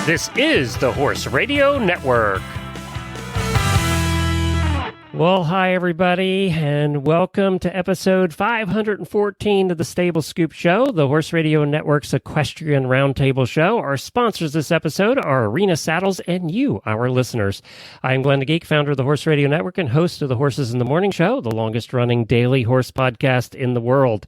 This is the Horse Radio Network. Well, hi, everybody, and welcome to episode 514 of the Stable Scoop Show, the Horse Radio Network's Equestrian Roundtable show. Our sponsors this episode are Arena Saddles and you, our listeners. I'm Glenn the Geek, founder of the Horse Radio Network and host of the Horses in the Morning show, the longest-running daily horse podcast in the world.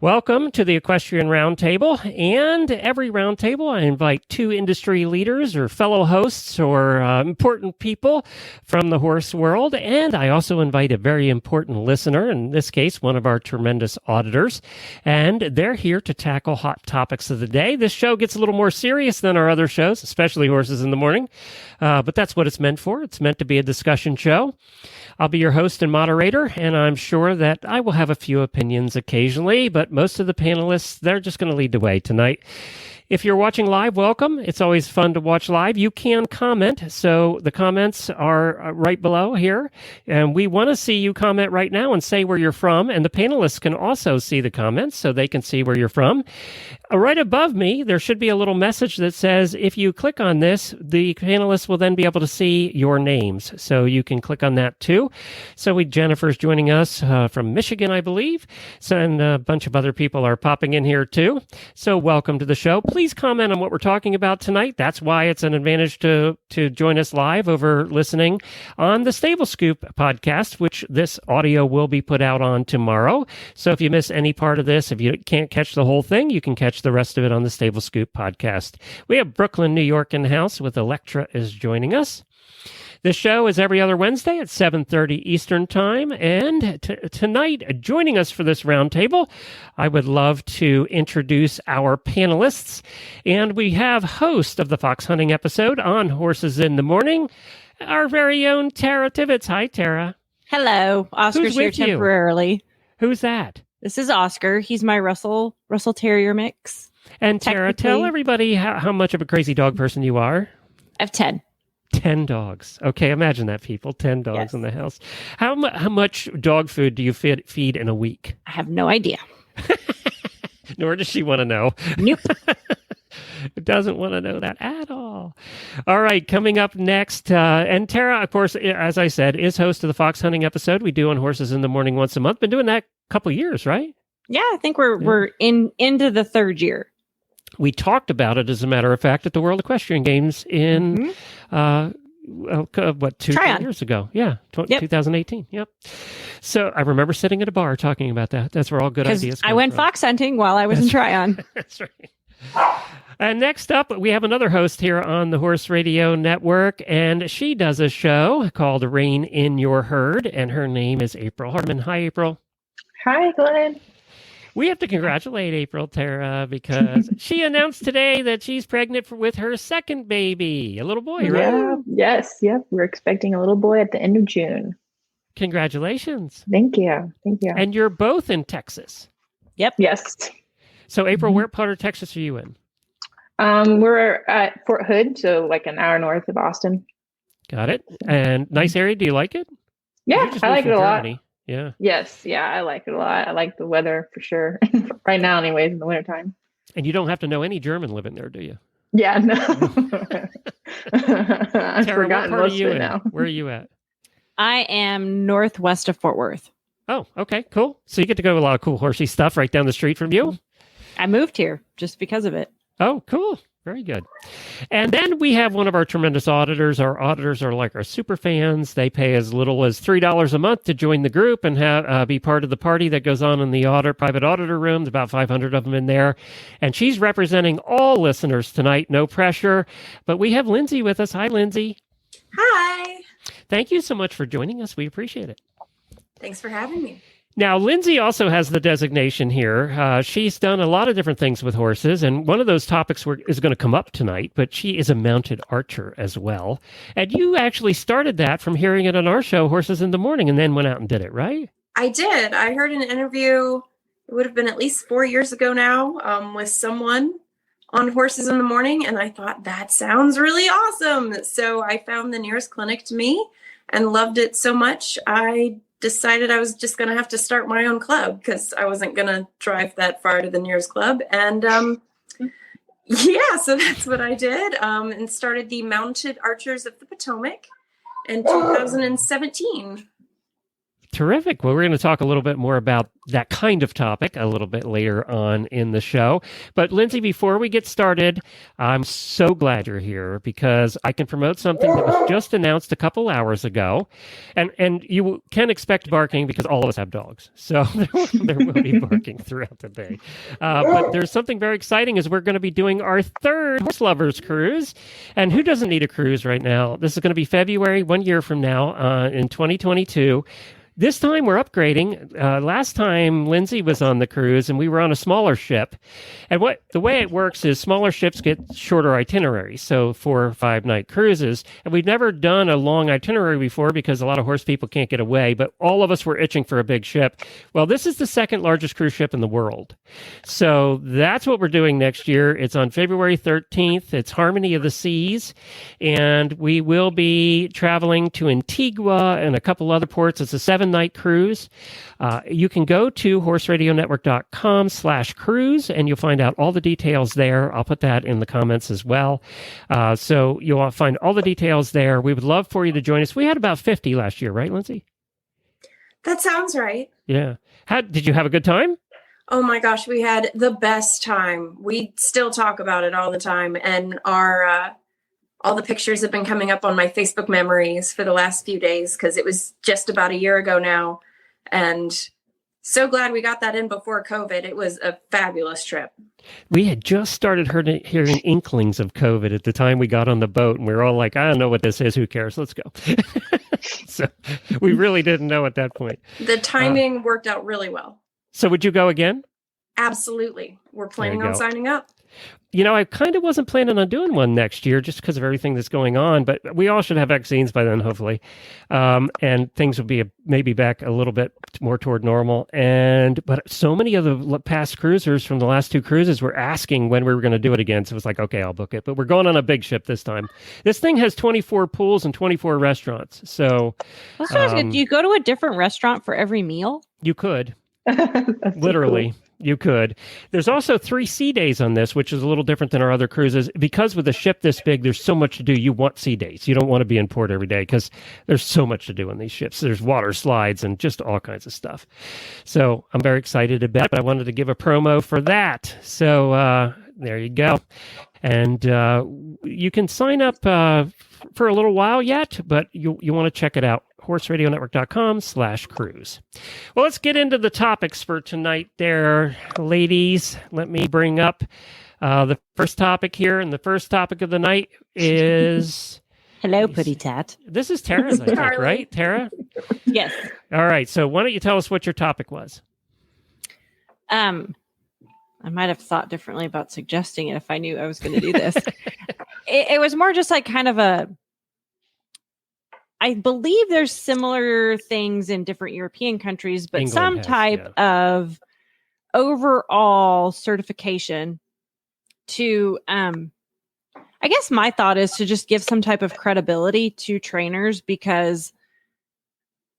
Welcome to the Equestrian Roundtable, and every roundtable I invite two industry leaders or fellow hosts or important people from the horse world, and I also invite a very important listener, in this case, one of our tremendous auditors, and they're here to tackle hot topics of the day. This show gets a little more serious than our other shows, especially Horses in the Morning, but that's what it's meant for. It's meant to be a discussion show. I'll be your host and moderator, and I'm sure that I will have a few opinions occasionally, but most of the panelists, they're just going to lead the way tonight. If you're watching live, welcome. It's always fun to watch live. You can comment, so the comments are right below here, and we want to see you comment right now and say where you're from, and the panelists can also see the comments so they can see where you're from. Right above me, there should be a little message that says, if you click on this, the panelists will then be able to see your names, so you can click on that too. So Jennifer's joining us from Michigan, I believe, and a bunch of other people are popping in here too. So welcome to the show. Please comment on what we're talking about tonight. That's why it's an advantage to join us live over listening on the Stable Scoop podcast, which this audio will be put out on tomorrow. So if you miss any part of this, if you can't catch the whole thing, you can catch the rest of it on the Stable Scoop podcast. We have Brooklyn, New York in the house with Electra is joining us. This show is every other Wednesday at 7:30 Eastern Time, and tonight, joining us for this roundtable, I would love to introduce our panelists, and we have host of the fox hunting episode on Horses in the Morning, our very own Tara Tibbetts. Hi, Tara. Hello. Oscar's here temporarily. Who's that? This is Oscar. He's my Russell Terrier mix. And Tara, tell everybody how much of a crazy dog person you are. I have 10. 10 dogs. Okay, imagine that, people. 10 dogs in the house. How much dog food do you feed in a week? I have no idea. Nor does she want to know. Nope. Doesn't want to know that at all. All right, coming up next, and Tara, of course, as I said, is host of the fox hunting episode we do on Horses in the Morning once a month. Been doing that a couple years, right? Yeah, I think we're into the third year. We talked about it, as a matter of fact, at the World Equestrian Games in, 2 years ago? Yeah, 2018. Yep. So I remember sitting at a bar talking about that. That's where all good ideas come I went from. fox hunting while I was in Tryon. That's right. And next up, we have another host here on the Horse Radio Network, and she does a show called Rein in Your Herd, and her name is April Hartman. Hi, April. Hi, Glenn. We have to congratulate April, Tara, because she announced today that she's pregnant with her second baby, a little boy, right? Yeah, yes, yep. We're expecting a little boy at the end of June. Congratulations. Thank you. And you're both in Texas. Yep. Yes. So, April, where part of Texas are you in? We're at Fort Hood, so like an hour north of Austin. Got it. And nice area. Do you like it? Yeah, I like it a lot. Yeah. Yes. Yeah, I like it a lot. I like the weather for sure. Right now, anyways, in the wintertime. And you don't have to know any German living there, do you? Yeah, no. I've Tara, forgotten what part most are you of it in? now. Where are you at? I am northwest of Fort Worth. Oh, okay, cool. So you get to go to a lot of cool horsey stuff right down the street from you? I moved here just because of it. Oh, cool. Very good. And then we have one of our tremendous auditors. Our auditors are like our super fans. They pay as little as $3 a month to join the group and be part of the party that goes on in the private auditor room. There's about 500 of them in there. And she's representing all listeners tonight. No pressure. But we have Lindsey with us. Hi, Lindsey. Hi. Thank you so much for joining us. We appreciate it. Thanks for having me. Now, Lindsey also has the designation here. She's done a lot of different things with horses, and one of those topics is going to come up tonight, but she is a mounted archer as well. And you actually started that from hearing it on our show, Horses in the Morning, and then went out and did it, right? I did. I heard an interview, it would have been at least 4 years ago now, with someone on Horses in the Morning, and I thought, that sounds really awesome. So I found the nearest clinic to me and loved it so much, I decided I was just going to have to start my own club because I wasn't going to drive that far to the nearest club. And Yeah, so that's what I did, and started the Mounted Archers of the Potomac in 2017. Terrific. Well, we're going to talk a little bit more about that kind of topic a little bit later on in the show. But Lindsey, before we get started, I'm so glad you're here because I can promote something that was just announced a couple hours ago. And you can expect barking because all of us have dogs. So there will be barking throughout the day. But there's something very exciting is we're going to be doing our third Horse Lovers Cruise. And who doesn't need a cruise right now? This is going to be February, 1 year from now, in 2022. This time we're upgrading. Last time Lindsey was on the cruise and we were on a smaller ship. And the way it works is smaller ships get shorter itineraries, so 4 or 5 night cruises. And we've never done a long itinerary before because a lot of horse people can't get away, but all of us were itching for a big ship. Well, this is the second largest cruise ship in the world. So that's what we're doing next year. It's on February 13th. It's Harmony of the Seas. And we will be traveling to Antigua and a couple other ports. It's a 7-night cruise. You can go to horseradionetwork.com/cruise and you'll find out all the details there. I'll put that in the comments as well. So you'll find all the details there. We would love for you to join us. We had about 50 last year, right, Lindsey? That sounds right. Yeah. Did you have a good time? Oh my gosh, we had the best time. We still talk about it all the time. And all the pictures have been coming up on my Facebook memories for the last few days because it was just about a year ago now. And so glad we got that in before COVID. It was a fabulous trip. We had just started hearing inklings of COVID at the time we got on the boat, and we were all like, I don't know what this is. Who cares? Let's go. So we really didn't know at that point. The timing worked out really well. So would you go again? Absolutely. We're planning on signing up. You know, I kind of wasn't planning on doing one next year just because of everything that's going on, but we all should have vaccines by then, hopefully. And things will be maybe back a little bit more toward normal. But so many of the past cruisers from the last 2 cruises were asking when we were going to do it again. So it was like, okay, I'll book it. But we're going on a big ship this time. This thing has 24 pools and 24 restaurants. So that's good. Do you go to a different restaurant for every meal? You could. Literally. Cool. You could. There's also 3 sea days on this, which is a little different than our other cruises. Because with a ship this big, there's so much to do. You want sea days. You don't want to be in port every day because there's so much to do on these ships. There's water slides and just all kinds of stuff. So I'm very excited about it. I wanted to give a promo for that. So there you go. And you can sign up for a little while yet, but you want to check it out. horseradionetwork.com/cruise. Well, let's get into the topics for tonight there, ladies. Let me bring up the first topic here. And the first topic of the night is... Hello, Putty Tat. This is Tara's, I think, right? Tara? Yes. All right. So why don't you tell us what your topic was? I might have thought differently about suggesting it if I knew I was going to do this. It was more just like kind of I believe there's similar things in different European countries, but England some type of overall certification to, I guess my thought is to just give some type of credibility to trainers because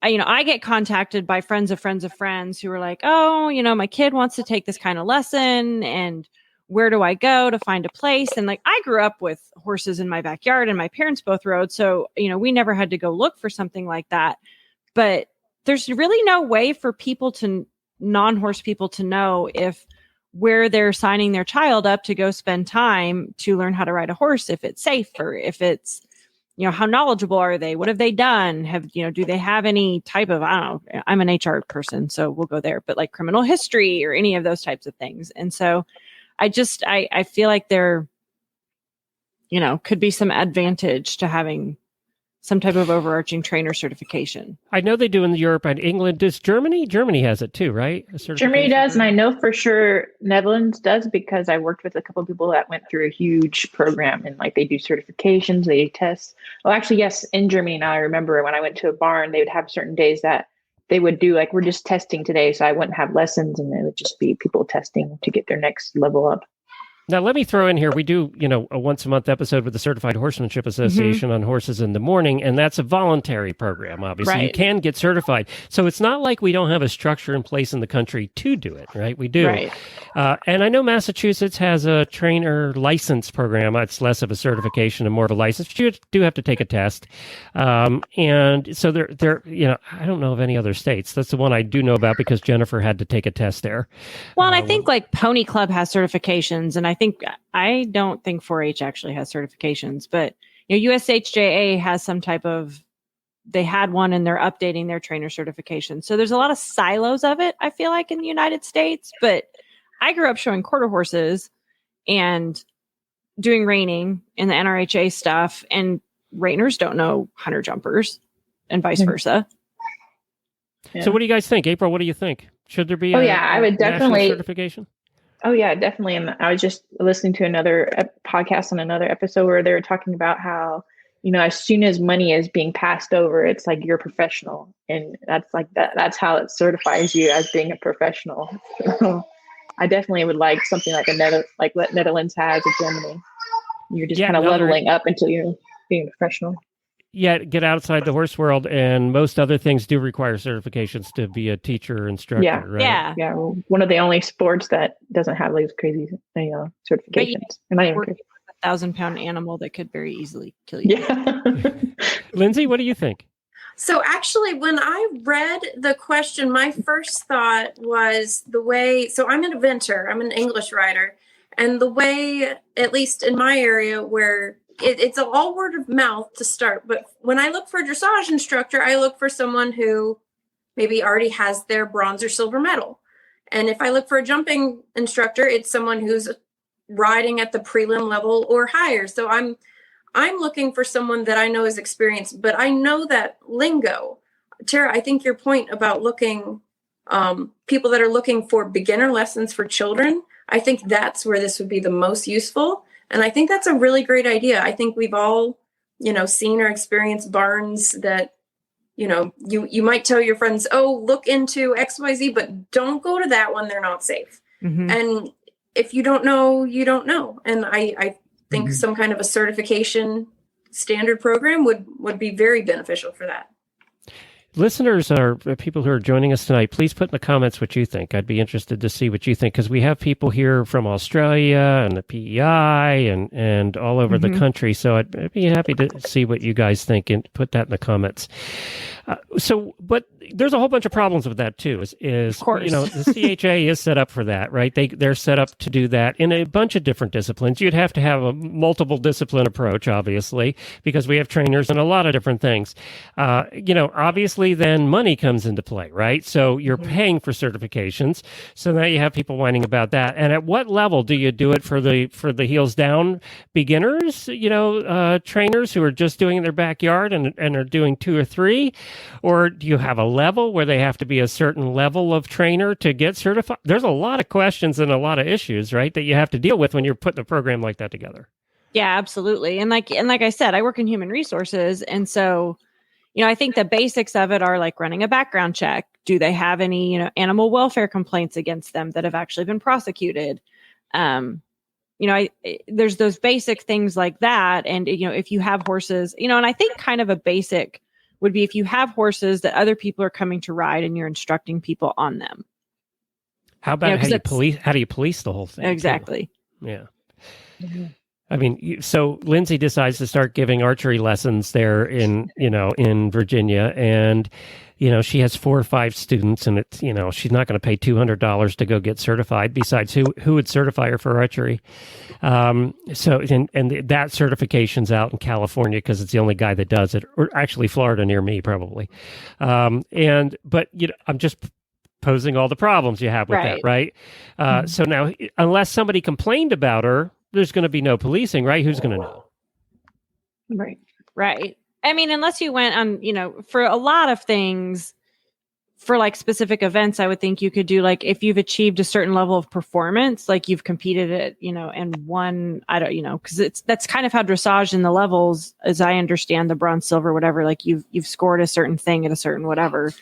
I get contacted by friends of friends of friends who are like, oh, my kid wants to take this kind of lesson and where do I go to find a place? And like, I grew up with horses in my backyard and my parents both rode. So, we never had to go look for something like that, but there's really no way for non-horse people to know if where they're signing their child up to go spend time to learn how to ride a horse, if it's safe or if it's, how knowledgeable are they? What have they done? Do they have any type of, I don't know, I'm an HR person, so we'll go there, but like criminal history or any of those types of things. And so I feel like there, could be some advantage to having some type of overarching trainer certification. I know they do in Europe and England. Does Germany? Germany has it too, right? Germany does, and I know for sure Netherlands does because I worked with a couple of people that went through a huge program and like they do certifications, they do tests. Well, actually, yes, in Germany now I remember when I went to a barn, they would have certain days that they would do like, we're just testing today, so I wouldn't have lessons and it would just be people testing to get their next level up. Now, let me throw in here, we do, a once a month episode with the Certified Horsemanship Association on horses in the morning, and that's a voluntary program, obviously. Right. You can get certified. So it's not like we don't have a structure in place in the country to do it, right? We do. Right. And I know Massachusetts has a trainer license program. It's less of a certification and more of a license, but you do have to take a test. And so there, I don't know of any other states. That's the one I do know about because Jennifer had to take a test there. Well, and I think like Pony Club has certifications, and I don't think 4-H actually has certifications, but USHJA has some type of, they had one and they're updating their trainer certification. So there's a lot of silos of it, I feel like, in the United States. But I grew up showing quarter horses and doing reining and the NRHA stuff, and reiners don't know hunter jumpers and vice versa. Yeah. So what do you guys think? April, what do you think? Should there be I would definitely certification? Oh yeah, definitely. And I was just listening to another podcast on another episode where they were talking about how, as soon as money is being passed over, it's like you're a professional, and that's like that's how it certifies you as being a professional. So I definitely would like something like what Netherlands has or Germany. You're just kind of leveling up until you're being a professional. Yeah, get outside the horse world, and most other things do require certifications to be a teacher or instructor, right? Yeah. One of the only sports that doesn't have these crazy certifications. And I am a 1,000-pound animal that could very easily kill you. Yeah. Lindsey, what do you think? So actually, when I read the question, my first thought was so I'm an eventer, I'm an English writer, and the way, at least in my area, where it's all word of mouth to start. But when I look for a dressage instructor, I look for someone who maybe already has their bronze or silver medal. And if I look for a jumping instructor, it's someone who's riding at the prelim level or higher. So I'm looking for someone that I know is experienced, but I know that lingo. Tara, I think your point about looking, people that are looking for beginner lessons for children, I think that's where this would be the most useful. And I think that's a really great idea. I think we've all, seen or experienced barns that, you might tell your friends, oh, look into XYZ, but don't go to that one. They're not safe. Mm-hmm. And if you don't know, you don't know. And I think some kind of a certification standard program would be very beneficial for that. Listeners are people who are joining us tonight. Please put in the comments what you think. I'd be interested to see what you think, because we have people here from Australia and the PEI and all over the country. So I'd be happy to see what you guys think and put that in the comments. But there's a whole bunch of problems with that too. Is of course. The CHA is set up for that, right? They're set up to do that in a bunch of different disciplines. You'd have to have a multiple discipline approach, obviously, because we have trainers in a lot of different things. Obviously, then money comes into play, right? So you're paying for certifications. So now you have people whining about that. And at what level do you do it for the heels down beginners? Trainers who are just doing it in their backyard and are doing 2 or 3. Or do you have a level where they have to be a certain level of trainer to get certified? There's a lot of questions and a lot of issues, right, that you have to deal with when you're putting a program like that together. Yeah, absolutely. And like I said, I work in human resources. And so, I think the basics of it are like running a background check. Do they have any, animal welfare complaints against them that have actually been prosecuted? There's those basic things like that. And, if you have horses, and I think kind of a basic would be if you have horses that other people are coming to ride and you're instructing people on them. How about how do you police the whole thing? Exactly. Too? Yeah. Mm-hmm. I mean, so Lindsey decides to start giving archery lessons there in Virginia, and, she has 4 or 5 students, and it's, she's not going to pay $200 to go get certified. Besides, who would certify her for archery? That certification's out in California because it's the only guy that does it, or actually Florida near me, probably. But I'm just posing all the problems you have with that, right? So now, unless somebody complained about her, there's going to be no policing, right? Who's going to know? Right. I mean, unless you went on, for a lot of things, for like specific events, I would think you could do like if you've achieved a certain level of performance, like you've competed at, and won, because that's kind of how dressage in the levels, as I understand the bronze, silver, whatever, like you've scored a certain thing at a certain whatever,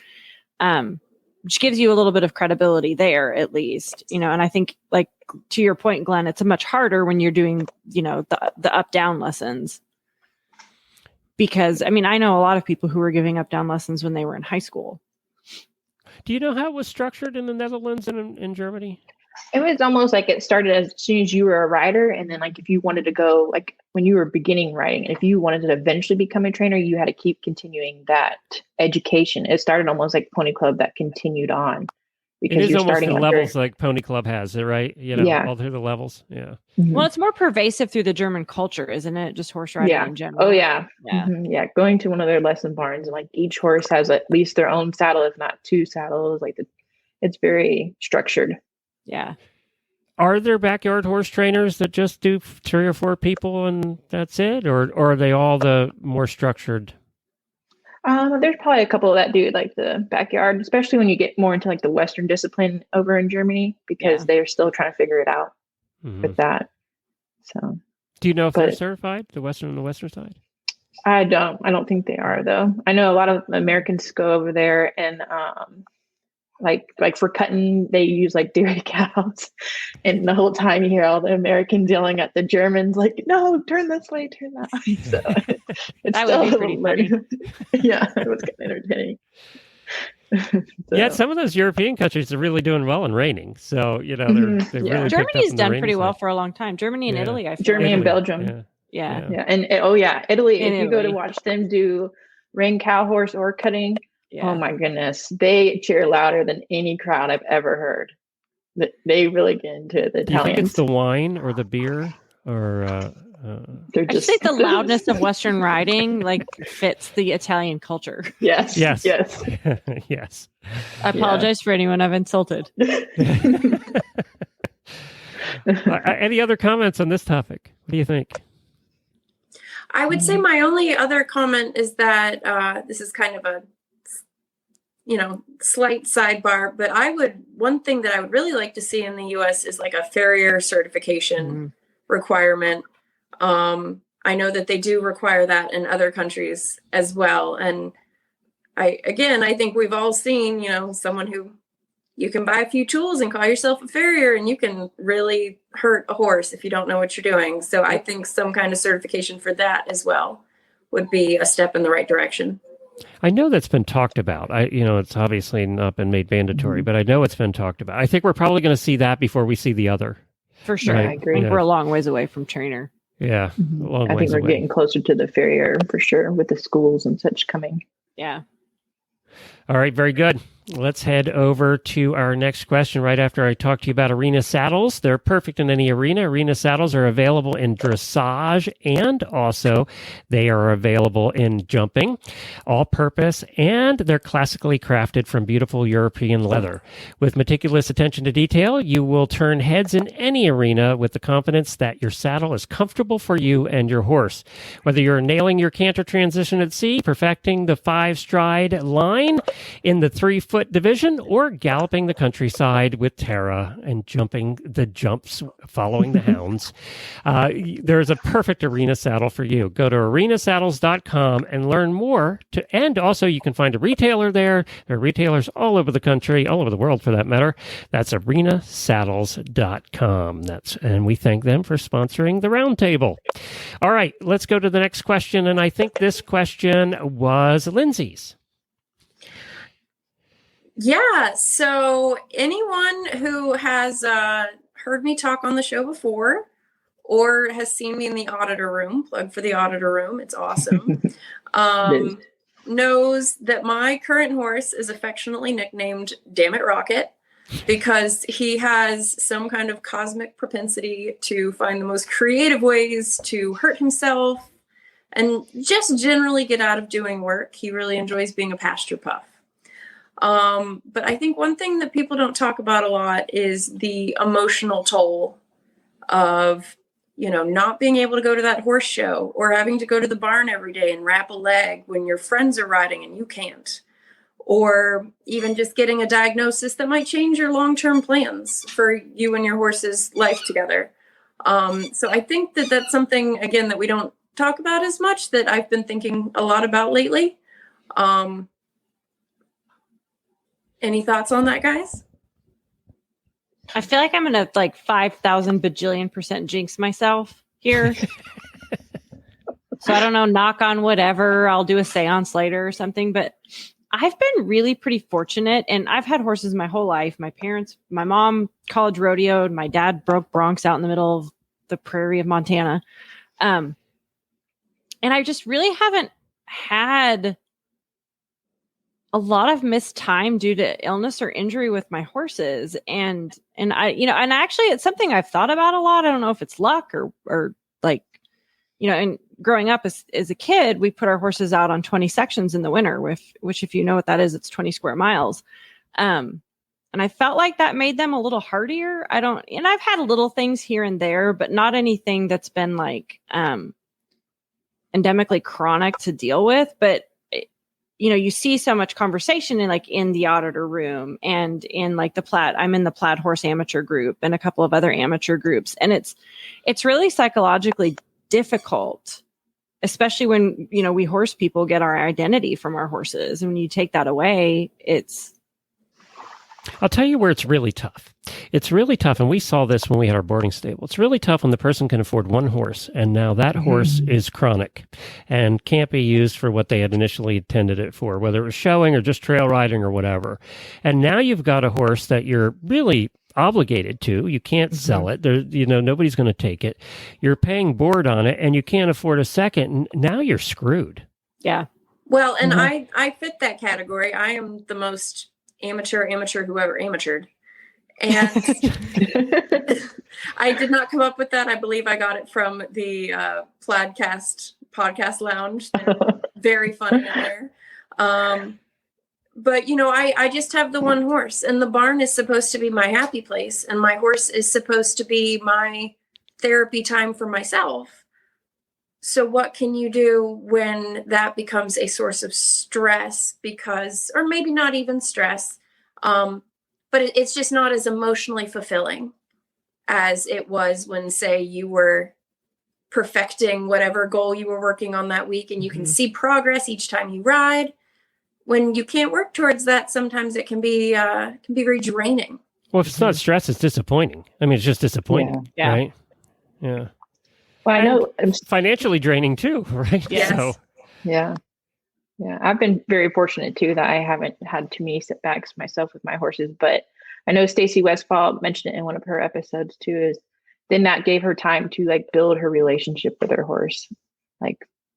which gives you a little bit of credibility there at least, and I think like to your point, Glenn, it's much harder when you're doing, the up down lessons. Because I know a lot of people who were giving up down lessons when they were in high school. Do you know how it was structured in the Netherlands and in Germany? It was almost like it started as soon as you were a rider. And then like, if you wanted to go, like when you were beginning riding, if you wanted to eventually become a trainer, you had to keep continuing that education. It started almost like Pony Club that continued on. Because it is you're almost starting the under levels like Pony Club has, right? All through the levels. Yeah. Mm-hmm. Well, it's more pervasive through the German culture, isn't it? Just horse riding in general. Oh, yeah. Yeah. Mm-hmm. Yeah. Going to one of their lesson barns and like each horse has at least their own saddle, if not two saddles. Like it's very structured. Yeah. Are there backyard horse trainers that just do 3 or 4 people and that's it? Or are they all the more structured? There's probably a couple that do like the backyard, especially when you get more into like the Western discipline over in Germany, because they're still trying to figure it out with that. So, do you know if they're certified, the Western side? I don't think they are though. I know a lot of Americans go over there and like for cutting, they use like dairy cows, and the whole time you hear all the Americans yelling at the Germans, like, "No, turn this way, turn that way." So it's that still would be pretty funny. Yeah, it was kind of entertaining. Yeah, some of those European countries are really doing well in reining. So they're really Germany's done pretty well for a long time. Germany and Italy, I feel. Germany and Belgium. Yeah. And Italy. If you go to watch them do rein cow horse or cutting. Yeah. Oh my goodness. They cheer louder than any crowd I've ever heard. They really get into it. The Italians. Do you think it's the wine or the beer or I just think the loudness of Western riding like fits the Italian culture. Yes. Yes. Yes. I apologize for anyone I've insulted. Any other comments on this topic? What do you think? I would say my only other comment is that this is kind of a slight sidebar, but one thing that I would really like to see in the US is like a farrier certification requirement. I know that they do require that in other countries as well. And I think we've all seen, someone who you can buy a few tools and call yourself a farrier and you can really hurt a horse if you don't know what you're doing. So I think some kind of certification for that as well would be a step in the right direction. I know that's been talked about. It's obviously not been made mandatory, but I know it's been talked about. I think we're probably going to see that before we see the other. For sure. Right? I agree. We're a long ways away from trainer. Yeah. I think we're getting closer to the farrier for sure with the schools and such coming. Yeah. All right. Very good. Let's head over to our next question right after I talk to you about arena saddles. They're perfect in any arena. Arena saddles are available in dressage and also they are available in jumping, all purpose, and they're classically crafted from beautiful European leather. With meticulous attention to detail, you will turn heads in any arena with the confidence that your saddle is comfortable for you and your horse. Whether you're nailing your canter transition at sea, perfecting the 5-stride line in the 3-foot division, or galloping the countryside with Tara and jumping the jumps following the hounds, there's a perfect arena saddle for you. Go to arenasaddles.com and learn more. And also you can find a retailer there. There are retailers all over the country, all over the world for that matter. That's arenasaddles.com. And we thank them for sponsoring the Roundtable. All right, let's go to the next question. And I think this question was Lindsey's. Yeah, so anyone who has heard me talk on the show before or has seen me in the Auditor room, plug for the Auditor room, it's awesome, knows that my current horse is affectionately nicknamed Dammit Rocket because he has some kind of cosmic propensity to find the most creative ways to hurt himself and just generally get out of doing work. He really enjoys being a pasture puff. But I think one thing that people don't talk about a lot is the emotional toll of, not being able to go to that horse show or having to go to the barn every day and wrap a leg when your friends are riding and you can't, or even just getting a diagnosis that might change your long-term plans for you and your horse's life together. So I think that that's something, again, that we don't talk about as much that I've been thinking a lot about lately. Any thoughts on that, guys? I feel like I'm going to like 5,000 bajillion% jinx myself here. So I don't know, knock on whatever. I'll do a seance later or something. But I've been really pretty fortunate. And I've had horses my whole life. My mom college rodeoed. My dad broke broncs out in the middle of the prairie of Montana. And I just really haven't had a lot of missed time due to illness or injury with my horses. And I, and actually it's something I've thought about a lot. I don't know if it's luck or like, and growing up as a kid, we put our horses out on 20 sections in the winter, which if you know what that is, it's 20 square miles. And I felt like that made them a little hardier. And I've had little things here and there, but not anything that's been like, endemically chronic to deal with. But, you see so much conversation in the auditor room and in like I'm in the Plaid Horse amateur group and a couple of other amateur groups. And it's really psychologically difficult, especially when, we horse people get our identity from our horses. And when you take that away, I'll tell you where it's really tough. It's really tough, and we saw this when we had our boarding stable. It's really tough when the person can afford one horse, and now that horse is chronic and can't be used for what they had initially intended it for, whether it was showing or just trail riding or whatever. And now you've got a horse that you're really obligated to. You can't sell it. There, nobody's going to take it. You're paying board on it, and you can't afford a second. And now you're screwed. Yeah. Well, and I fit that category. I am the most amateur whoever amateured. And I did not come up with that. I believe I got it from the Plaidcast podcast lounge. Very funny in there. But, I just have the one horse, and the barn is supposed to be my happy place. And my horse is supposed to be my therapy time for myself. So what can you do when that becomes a source of stress or maybe not even stress, but it's just not as emotionally fulfilling as it was when, say, you were perfecting whatever goal you were working on that week, and you can see progress each time you ride. When you can't work towards that, sometimes it can be very draining. Well, if it's not stress, it's disappointing. I mean, it's just disappointing, right? Yeah. Well, I know it's financially draining too, right? Yes. So. Yeah. I've been very fortunate too that I haven't had too many setbacks myself with my horses. But I know Stacy Westfall mentioned it in one of her episodes too. Is then that gave her time to build her relationship with her horse.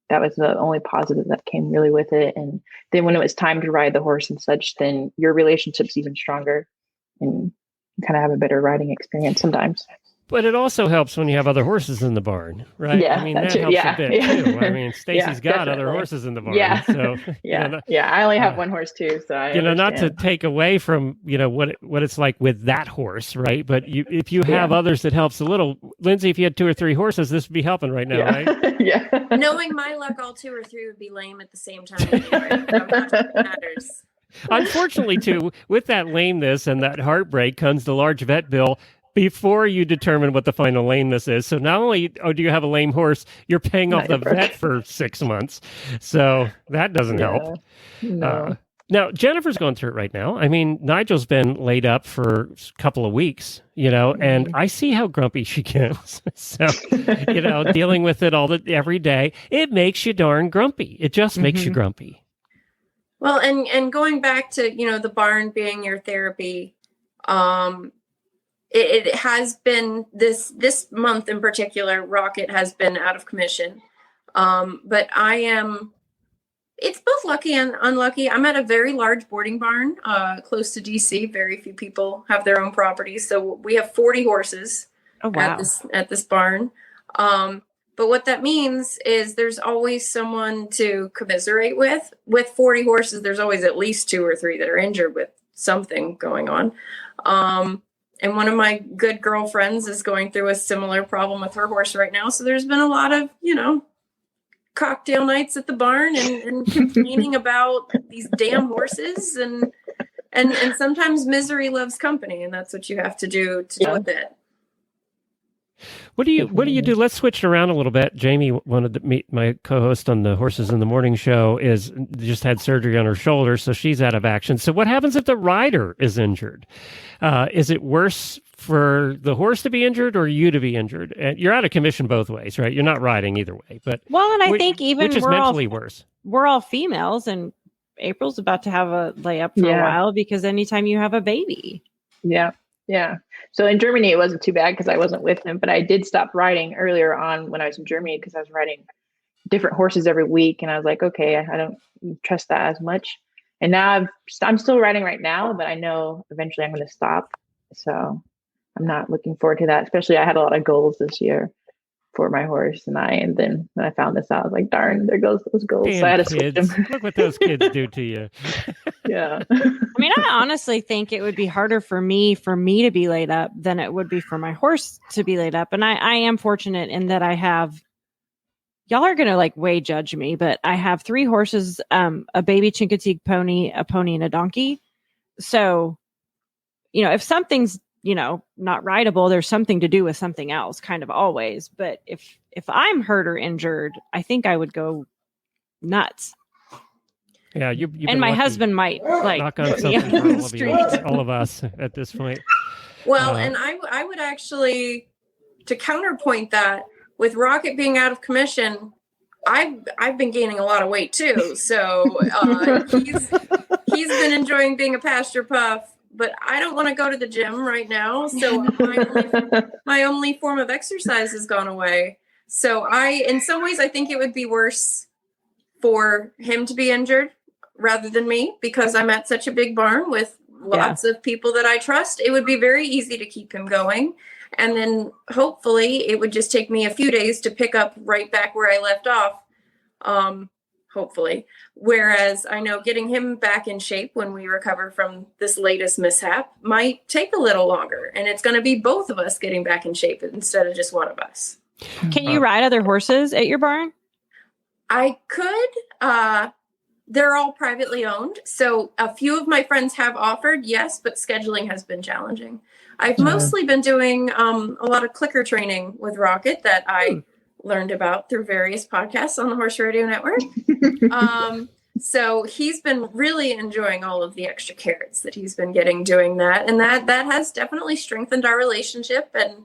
That was the only positive that came really with it. And then when it was time to ride the horse and such, then your relationship's even stronger, and you kind of have a better riding experience sometimes. But it also helps when you have other horses in the barn, right? Yeah, I mean, that helps a bit too. I mean, Stacy's got definitely other horses in the barn. Yeah. So, I only have one horse too. So I not to take away from, what it's like with that horse, right? But if you have others, that helps a little. Lindsay, if you had 2 or 3 horses, this would be helping right now, right? Yeah. Knowing my luck, all 2 or 3 would be lame at the same time. Anyway. I'm not sure it matters. Unfortunately, too, with that lameness and that heartbreak comes the large vet bill before you determine what the final lameness is. So not only do you have a lame horse, you're paying off the vet for 6 months. So that doesn't help. No. Now, Jennifer's going through it right now. I mean, Nigel's been laid up for a couple of weeks, and I see how grumpy she gets. So, dealing with it every day, it makes you darn grumpy. It just makes you grumpy. Well, and going back to, the barn being your therapy, it has been this month in particular, Rocket has been out of commission. But it's both lucky and unlucky. I'm at a very large boarding barn, close to DC. Very few people have their own properties. So we have 40 horses at this barn. But what that means is there's always someone to commiserate with. With 40 horses, there's always at least 2 or 3 that are injured with something going on. And one of my good girlfriends is going through a similar problem with her horse right now. So there's been a lot of, cocktail nights at the barn and complaining about these damn horses. And sometimes misery loves company, and that's what you have to do to deal with it. What do you do? Let's switch it around a little bit. Jamie wanted to meet my co-host on the Horses in the Morning show just had surgery on her shoulder, so she's out of action. So what happens if the rider is injured? Is it worse for the horse to be injured or you to be injured? And you're out of commission both ways, right? You're not riding either way. But well, and I think even which is mentally worse. We're all females, and April's about to have a layup for a while because anytime you have a baby. Yeah. Yeah. So in Germany, it wasn't too bad because I wasn't with him, but I did stop riding earlier on when I was in Germany because I was riding different horses every week. And I was like, okay, I don't trust that as much. And now I'm still riding right now, but I know eventually I'm going to stop. So I'm not looking forward to that. Especially I had a lot of goals this year for my horse and then when I found this out, I was like, darn, there goes those goals. Damn, so I had to switch kids. them. Look what those kids do to you. Yeah. I mean, I honestly think it would be harder for me to be laid up than it would be for my horse to be laid up. And I am fortunate in that I have, y'all are going to like way judge me, but I have 3 horses, a baby Chincoteague pony, a pony, and a donkey. So, if something's, not rideable, there's something to do with something else kind of always. But if I'm hurt or injured, I think I would go nuts. Yeah, you've and my husband might like knock on something for all of us at this point. Well, and I would actually, to counterpoint that, with Rocket being out of commission, I've been gaining a lot of weight too. So he's been enjoying being a pasture puff, but I don't want to go to the gym right now. So my only form of exercise has gone away. So in some ways, I think it would be worse for him to be injured rather than me, because I'm at such a big barn with lots of people that I trust. It would be very easy to keep him going. And then hopefully it would just take me a few days to pick up right back where I left off. Hopefully. Whereas I know getting him back in shape when we recover from this latest mishap might take a little longer. And it's going to be both of us getting back in shape instead of just one of us. Can you ride other horses at your barn? I could. They're all privately owned. So a few of my friends have offered, yes, but scheduling has been challenging. I've mostly been doing a lot of clicker training with Rocket that I learned about through various podcasts on the Horse Radio Network. So he's been really enjoying all of the extra carrots that he's been getting doing that. And that has definitely strengthened our relationship. And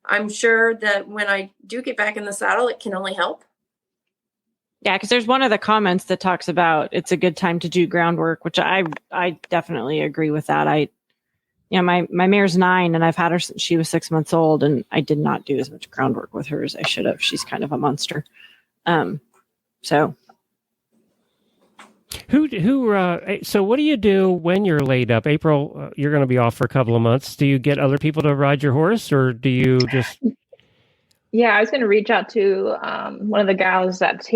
I'm sure that when I do get back in the saddle, it can only help. Yeah, because there's one of the comments that talks about it's a good time to do groundwork, which I definitely agree with that. My mare's 9 and I've had her since she was 6 months old, and I did not do as much groundwork with her as I should have. She's kind of a monster. So so what do you do when you're laid up? April, you're going to be off for a couple of months. Do you get other people to ride your horse, or do you just... Yeah, I was going to reach out to one of the gals that's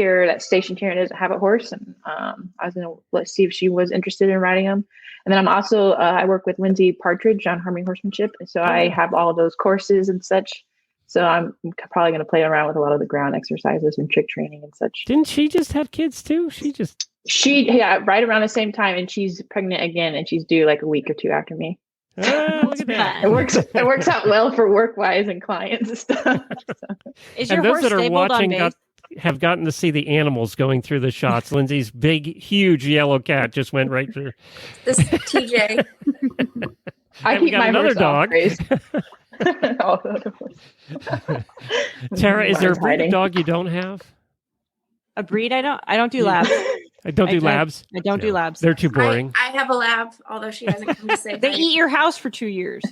stationed here and doesn't have a horse. And I was going to see if she was interested in riding him. And then I'm also, I work with Lindsey Partridge on Harmony Horsemanship. And so I have all of those courses and such. So I'm probably going to play around with a lot of the ground exercises and trick training and such. Didn't she just have kids too? Right around the same time. And she's pregnant again, and she's due like a week or 2 after me. Oh, look at that. It works out well for work-wise and clients and stuff. Is your horse stabled on base? Have gotten to see the animals going through the shots. Lindsay's big, huge yellow cat just went right through. This is TJ. I keep my another dog. Tara, is there a breed of dog you don't have? A breed? I don't do labs. I don't do labs. I don't do labs. They're too boring. I have a lab, although she hasn't come to say They eat your house for 2 years.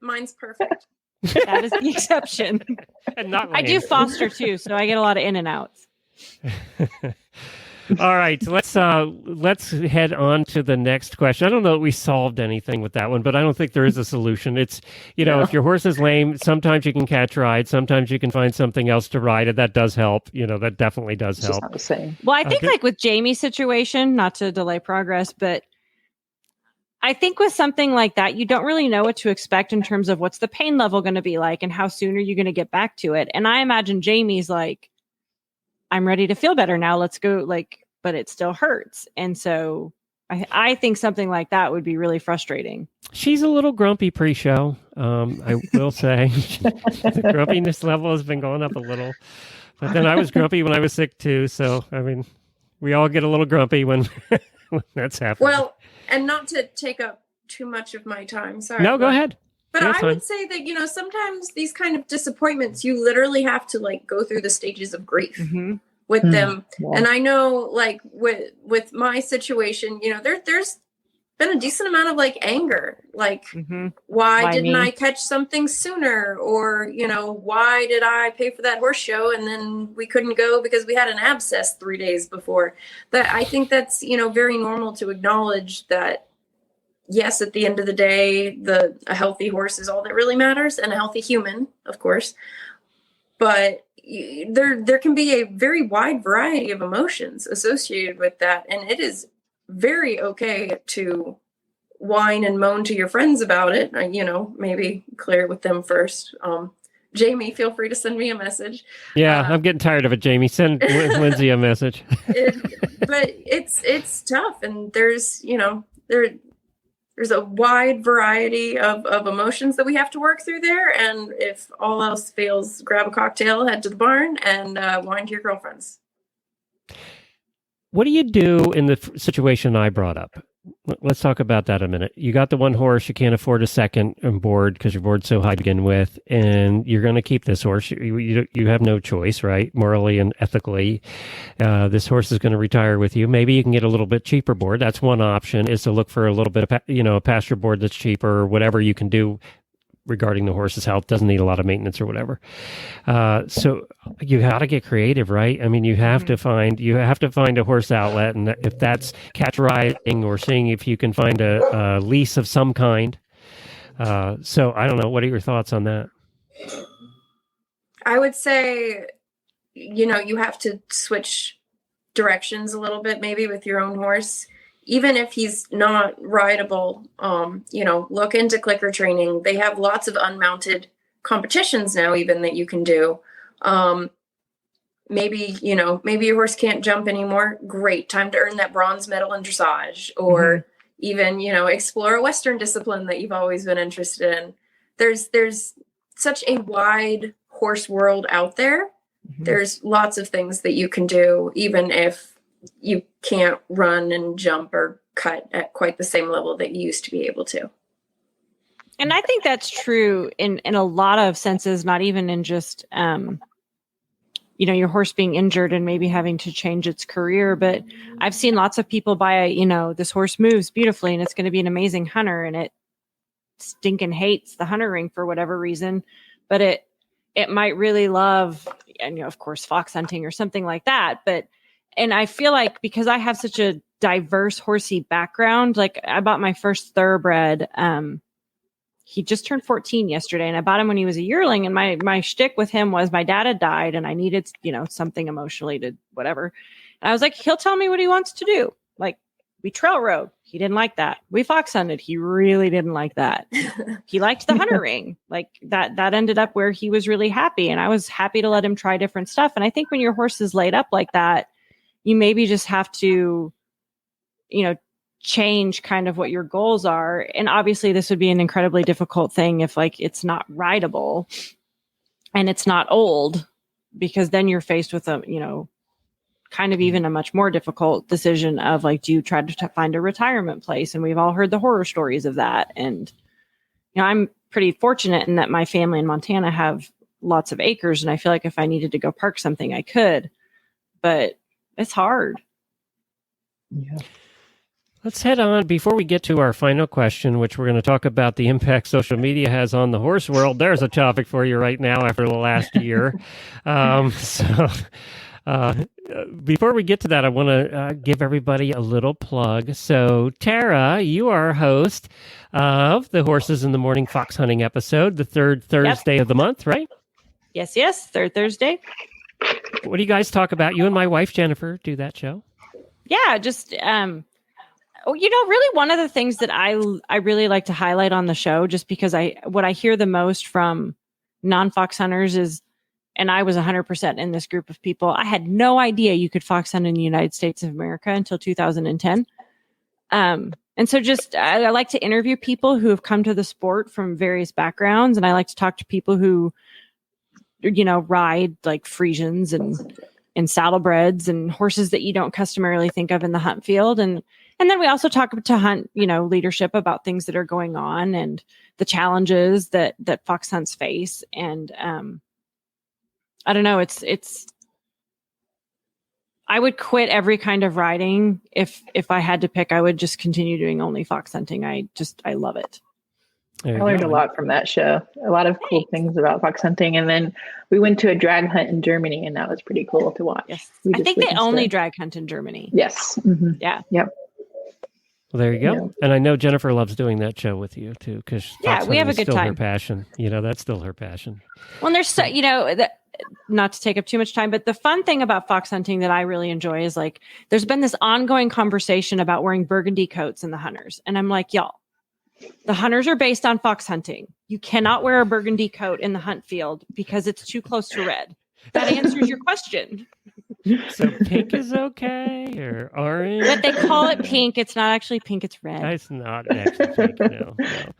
Mine's perfect. That is the exception. And not I do foster too, so I get a lot of in and outs. All right, let's head on to the next question. I don't know that we solved anything with that one, but I don't think there is a solution. It's, if your horse is lame, sometimes you can catch ride, sometimes you can find something else to ride, and that does help. That definitely does help. It's not the same. Well, I think like with Jamie's situation, not to delay progress, but I think with something like that, you don't really know what to expect in terms of what's the pain level going to be like and how soon are you going to get back to it. And I imagine Jamie's like, I'm ready to feel better now. Let's go. But it still hurts. And so I think something like that would be really frustrating. She's a little grumpy pre-show. I will say the grumpiness level has been going up a little, but then I was grumpy when I was sick too. So, I mean, we all get a little grumpy when that's happening. Well, and not to take up too much of my time. Sorry. No, go ahead. But That's I fine. would say that, sometimes these kind of disappointments, you literally have to like go through the stages of grief with them. Yeah. And I know like with my situation, there's been a decent amount of like anger, like why didn't I catch something sooner? Or, why did I pay for that horse show and then we couldn't go because we had an abscess 3 days before? That I think that's, very normal to acknowledge that. Yes, at the end of the day, a healthy horse is all that really matters, and a healthy human, of course. But there can be a very wide variety of emotions associated with that, and it is very okay to whine and moan to your friends about it. Maybe clear it with them first. Jamie, feel free to send me a message. Yeah, I'm getting tired of it, Jamie. Send Lindsey a message. But it's tough, and there's a wide variety of emotions that we have to work through there. And if all else fails, grab a cocktail, head to the barn, and whine to your girlfriends. What do you do in the situation I brought up? Let's talk about that a minute. You got the one horse, you can't afford a second on board because your board's so high to begin with, and you're going to keep this horse. You have no choice, right? Morally and ethically. This horse is going to retire with you. Maybe you can get a little bit cheaper board. That's one option, is to look for a little bit of, a pasture board that's cheaper, or whatever you can do regarding the horse's health. Doesn't need a lot of maintenance or whatever. So you got to get creative, right? I mean, you have to find a horse outlet, and if that's catch riding or seeing if you can find a lease of some kind. So I don't know. What are your thoughts on that? I would say, you have to switch directions a little bit, maybe with your own horse. Even if he's not rideable, look into clicker training. They have lots of unmounted competitions now, even, that you can do. Maybe your horse can't jump anymore. Great time to earn that bronze medal in dressage, or even, explore a Western discipline that you've always been interested in. There's such a wide horse world out there. There's lots of things that you can do, even if you can't run and jump or cut at quite the same level that you used to be able to. And I think that's true in a lot of senses, not even in just, your horse being injured and maybe having to change its career. But I've seen lots of people buy, this horse moves beautifully and it's going to be an amazing hunter, and it stinking hates the hunter ring for whatever reason, but it might really love, and of course, fox hunting or something like that. And I feel like because I have such a diverse horsey background, like I bought my first thoroughbred. He just turned 14 yesterday, and I bought him when he was a yearling. And my shtick with him was my dad had died and I needed, something emotionally to whatever. And I was like, he'll tell me what he wants to do. Like, we trail rode. He didn't like that. We fox hunted. He really didn't like that. He liked the hunter ring. Like that ended up where he was really happy. And I was happy to let him try different stuff. And I think when your horse is laid up like that, you maybe just have to, change kind of what your goals are. And obviously this would be an incredibly difficult thing if like it's not rideable and it's not old, because then you're faced with a, kind of even a much more difficult decision of like, do you try to find a retirement place? And we've all heard the horror stories of that. And, I'm pretty fortunate in that my family in Montana have lots of acres. And I feel like if I needed to go park something, I could, but it's hard. Yeah. Let's head on before we get to our final question, which we're going to talk about the impact social media has on the horse world. There's a topic for you right now after the last year. Before we get to that, I want to give everybody a little plug. So, Tara, you are host of the Horses in the Morning Fox Hunting episode, the third Thursday of the month, right? Yes. Third Thursday. What do you guys talk about? You and my wife, Jennifer, do that show? Yeah, just, really one of the things that I really like to highlight on the show, just because what I hear the most from non-fox hunters is, and I was 100% in this group of people, I had no idea you could fox hunt in the United States of America until 2010. And so just, I like to interview people who have come to the sport from various backgrounds. And I like to talk to people who, ride like Friesians and saddlebreds and horses that you don't customarily think of in the hunt field. And And then we also talk to hunt, leadership about things that are going on and the challenges that fox hunts face. And I don't know, it's I would quit every kind of riding if I had to pick. I would just continue doing only fox hunting. I love it. I learned a lot from that show. A lot of cool things about fox hunting. And then we went to a drag hunt in Germany, and that was pretty cool to watch. Yes. I think they only drag hunt in Germany. Yes. Mm-hmm. Yeah. Yep. Well, there you go. Yeah. And I know Jennifer loves doing that show with you too, because we have a good still time. Her passion. That's still her passion. Well, and there's so, not to take up too much time, but the fun thing about fox hunting that I really enjoy is like, there's been this ongoing conversation about wearing burgundy coats in the hunters. And I'm like, y'all, the hunters are based on fox hunting. You cannot wear a burgundy coat in the hunt field because it's too close to red. That answers your question. So pink is okay, or orange? But they call it pink. It's not actually pink. It's red. It's not actually pink. No.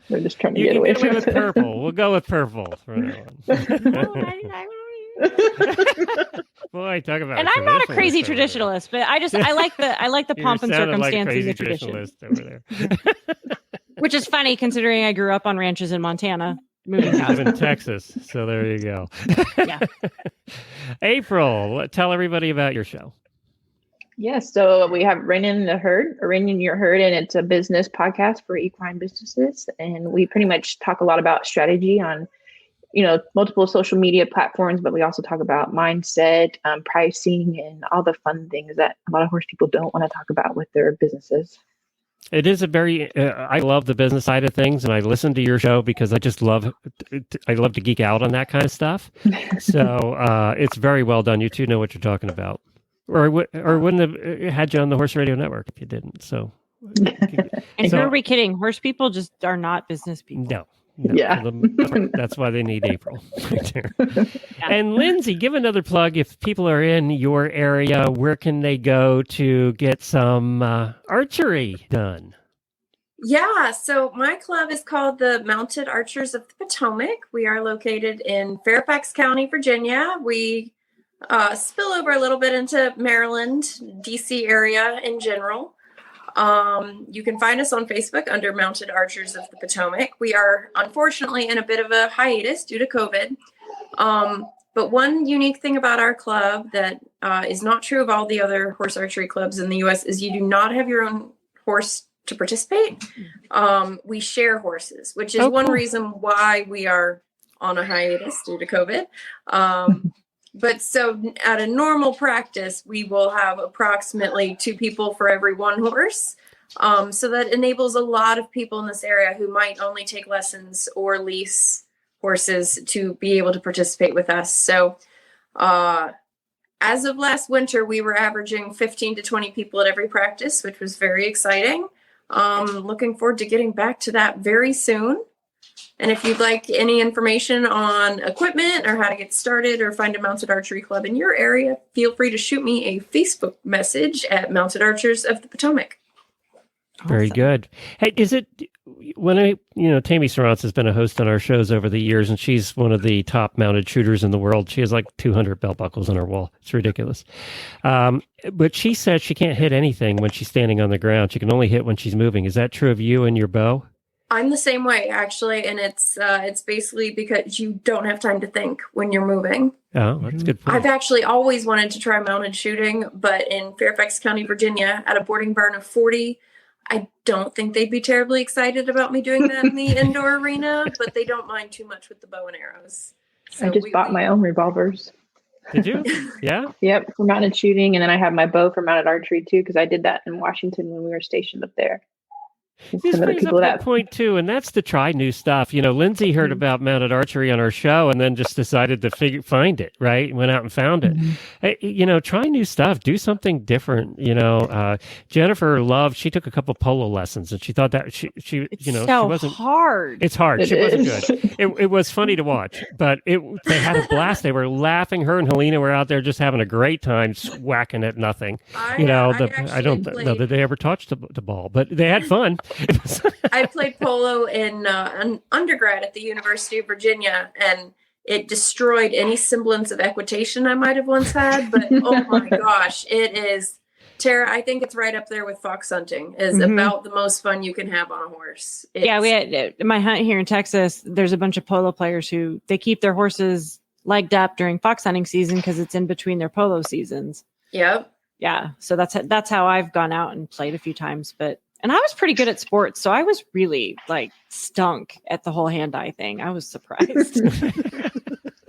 They're just trying to You get can away get away from with it. purple. We'll go with purple from now on. Boy, talk about. And I'm not a crazy traditionalist traditionalist, but I like the pomp and circumstances of tradition, over there. which is funny considering I grew up on ranches in Montana. Moving I house. live in Texas, so there you go. Yeah. April, tell everybody about your show. Yes, so we have Reining Your Herd, and it's a business podcast for equine businesses. And we pretty much talk a lot about strategy on, multiple social media platforms, but we also talk about mindset, pricing, and all the fun things that a lot of horse people don't want to talk about with their businesses. It is a very, I love the business side of things, and I listen to your show because I love to geek out on that kind of stuff. So it's very well done. You two know what you're talking about. Or wouldn't have had you on the Horse Radio Network if you didn't. So, and who are we kidding? Horse people just are not business people. No. Yeah. That's why they need April right there. Yeah. And Lindsey, give another plug. If people are in your area, where can they go to get some archery done? Yeah, so my club is called the Mounted Archers of the Potomac. We are located in Fairfax County, Virginia. We spill over a little bit into Maryland, DC area in general. You can find us on Facebook under Mounted Archers of the Potomac. We are unfortunately in a bit of a hiatus due to COVID. But one unique thing about our club that is not true of all the other horse archery clubs in the U.S. is you do not have your own horse to participate. We share horses, which is one reason why we are on a hiatus due to COVID. But so at a normal practice, we will have approximately 2 people for every 1 horse. So that enables a lot of people in this area who might only take lessons or lease horses to be able to participate with us. So as of last winter, we were averaging 15 to 20 people at every practice, which was very exciting. Looking forward to getting back to that very soon. And if you'd like any information on equipment or how to get started or find a mounted archery club in your area, feel free to shoot me a Facebook message at Mounted Archers of the Potomac. Very good. Hey, is it when Tammy Sarance has been a host on our shows over the years, and she's one of the top mounted shooters in the world. She has like 200 belt buckles on her wall. It's ridiculous. But she says she can't hit anything when she's standing on the ground. She can only hit when she's moving. Is that true of you and your bow? I'm the same way, actually, and it's basically because you don't have time to think when you're moving. Oh, that's a good point. I've actually always wanted to try mounted shooting, but in Fairfax County, Virginia, at a boarding barn of 40, I don't think they'd be terribly excited about me doing that in the indoor arena, but they don't mind too much with the bow and arrows. So I just bought my own revolvers. Did you? Yeah? Yep, for mounted shooting, and then I have my bow for mounted archery too, because I did that in Washington when we were stationed up there. This brings up that point too, and that's to try new stuff. Lindsey heard about mounted archery on our show, and then just decided to find it. Right, went out and found it. Hey, try new stuff, do something different. Jennifer she took a couple polo lessons, and she thought that she she wasn't hard. It's hard. She wasn't good. It was funny to watch, but they had a blast. They were laughing. Her and Helena were out there just having a great time, whacking at nothing. I don't know that they ever touched the ball, but they had fun. I played polo in an undergrad at the University of Virginia, and it destroyed any semblance of equitation I might have once had. But oh my gosh, it is Tara, I think it's right up there with fox hunting. Is Mhm. about the most fun you can have on a horse. Yeah, we had my hunt here in Texas. There's a bunch of polo players who they keep their horses legged up during fox hunting season because it's in between their polo seasons. Yep. Yeah, so that's how I've gone out and played a few times. And I was pretty good at sports, so I was really like stunk at the whole hand-eye thing. I was surprised.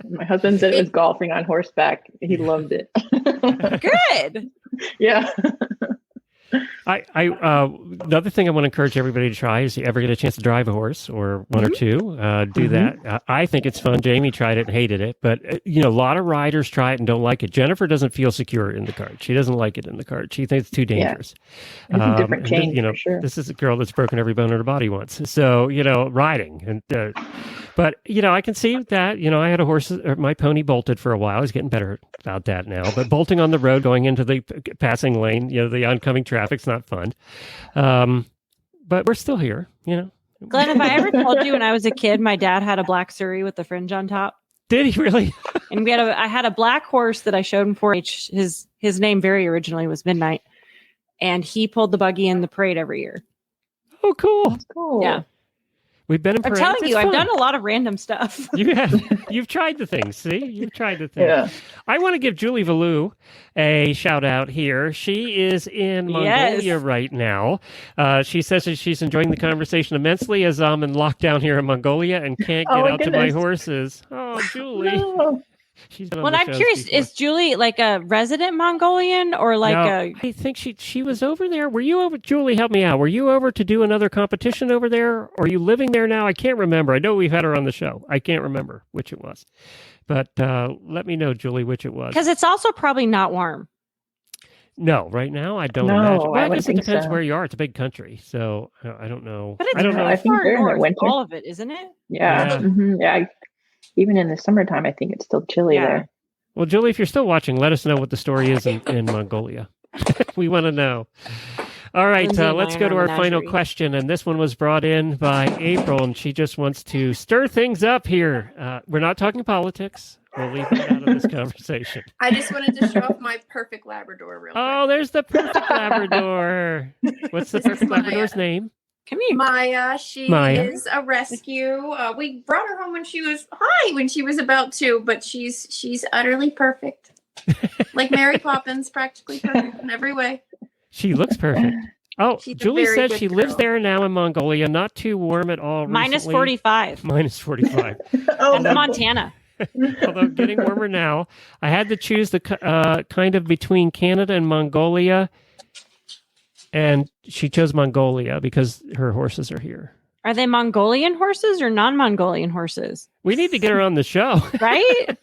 My husband said it was golfing on horseback. He loved it. Good. Yeah. The other thing I want to encourage everybody to try is if you ever get a chance to drive a horse or one or two, do that. I think it's fun. Jamie tried it and hated it, but a lot of riders try it and don't like it. Jennifer doesn't feel secure in the cart. She doesn't like it in the cart. She thinks it's too dangerous. It's a different change, for sure. This is a girl that's broken every bone in her body once. So, riding and, but I can see that, I had a horse, or my pony bolted for a while. He's getting better about that now, but bolting on the road, going into the passing lane, the oncoming traffic's not fun. But we're still here, Glenn, have I ever told you when I was a kid, my dad had a black Surrey with the fringe on top? Did he really? And I had a black horse that I showed him for his name very originally was Midnight. And he pulled the buggy in the parade every year. Oh, cool. That's cool. Yeah. We've been in I'm parades. telling you, It's I've fun. done a lot of random stuff. You've tried the things. See, you've tried the things. Yeah. I want to give Julie Valou a shout out here. She is in Mongolia right now. She says that she's enjoying the conversation immensely as I'm in lockdown here in Mongolia and can't get out to my horses. Oh, Julie. No. She's been on Well, the I'm shows curious, before. is Julie like a resident Mongolian or like No, I think she was over there. Were you over? Julie, help me out. Were you over to do another competition over there? Or are you living there now? I can't remember. I know we've had her on the show. I can't remember which it was. But let me know, Julie, which it was. because it's also probably not warm. No, right now I don't No, imagine. Well, I I wouldn't guess it think depends so. where you are. It's a big country, so I don't know. But it's I don't know. I think far they're in the north, winter. all of it, isn't it? Yeah. Yeah. Yeah. Even in the summertime, I think it's still chilly Yeah. there. Well, Julie, if you're still watching, let us know what the story is in Mongolia. We want to know. All right, Lindsey and let's I go are to on our the final menagerie. question, and this one was brought in by April, and she just wants to stir things up here. We're not talking politics. We'll leave that out of this conversation. I just wanted to show off my perfect Labrador real quick. Oh, there's the perfect Labrador. What's the This is perfect Maya. Labrador's name? Come here. Maya, she Maya. is a rescue. We brought her home when she was about 2, but she's utterly perfect. Like Mary Poppins, practically perfect in every way. She looks perfect. Oh, She's a Julie very said good she lives girl. there now in Mongolia. Not too warm at all. Minus recently. 45. Minus 45. That's Montana. Although getting warmer now. I had to choose the kind of between Canada and Mongolia. And she chose Mongolia because her horses are here. Are they Mongolian horses or non-Mongolian horses? We need to get her on the show. Right?